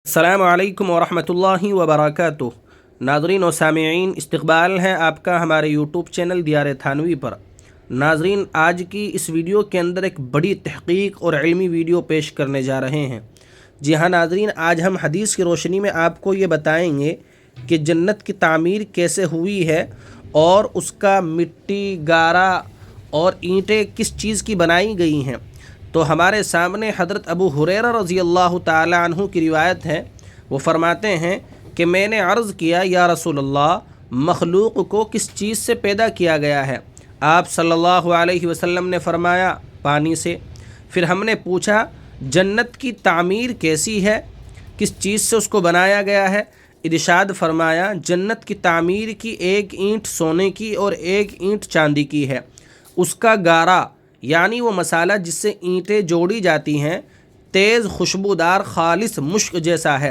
السلام علیکم ورحمۃ اللہ وبرکاتہ۔ ناظرین و سامعین، استقبال ہے آپ کا ہمارے یوٹیوب چینل دیار تھانوی پر۔ ناظرین، آج کی اس ویڈیو کے اندر ایک بڑی تحقیق اور علمی ویڈیو پیش کرنے جا رہے ہیں۔ جی ہاں ناظرین، آج ہم حدیث کی روشنی میں آپ کو یہ بتائیں گے کہ جنت کی تعمیر کیسے ہوئی ہے اور اس کا مٹی، گارا اور اینٹیں کس چیز کی بنائی گئی ہیں۔ تو ہمارے سامنے حضرت ابو ہریرہ رضی اللہ تعالی عنہ کی روایت ہے۔ وہ فرماتے ہیں کہ میں نے عرض کیا، یا رسول اللہ، مخلوق کو کس چیز سے پیدا کیا گیا ہے؟ آپ صلی اللہ علیہ وسلم نے فرمایا، پانی سے۔ پھر ہم نے پوچھا، جنت کی تعمیر کیسی ہے؟ کس چیز سے اس کو بنایا گیا ہے؟ ارشاد فرمایا، جنت کی تعمیر کی ایک اینٹ سونے کی اور ایک اینٹ چاندی کی ہے۔ اس کا گارا یعنی وہ مسالہ جس سے اینٹیں جوڑی جاتی ہیں، تیز خوشبودار خالص مشک جیسا ہے۔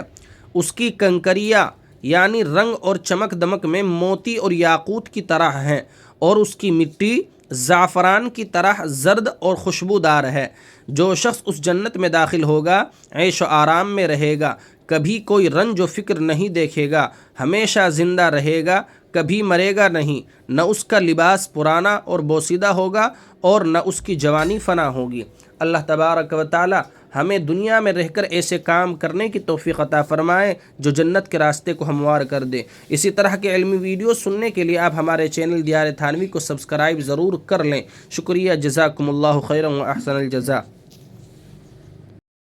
اس کی کنکریاں یعنی رنگ اور چمک دمک میں موتی اور یاقوت کی طرح ہیں، اور اس کی مٹی زعفران کی طرح زرد اور خوشبودار ہے۔ جو شخص اس جنت میں داخل ہوگا، عیش و آرام میں رہے گا، کبھی کوئی رنج و فکر نہیں دیکھے گا، ہمیشہ زندہ رہے گا، کبھی مرے گا نہیں، نہ اس کا لباس پرانا اور بوسیدہ ہوگا اور نہ اس کی جوانی فنا ہوگی۔ اللہ تبارک و تعالی ہمیں دنیا میں رہ کر ایسے کام کرنے کی توفیق عطا فرمائے جو جنت کے راستے کو ہموار کر دے۔ اسی طرح کے علمی ویڈیو سننے کے لیے آپ ہمارے چینل دیار تھانوی کو سبسکرائب ضرور کر لیں۔ شکریہ، جزاکم اللہ خیرا و احسن الجزاء۔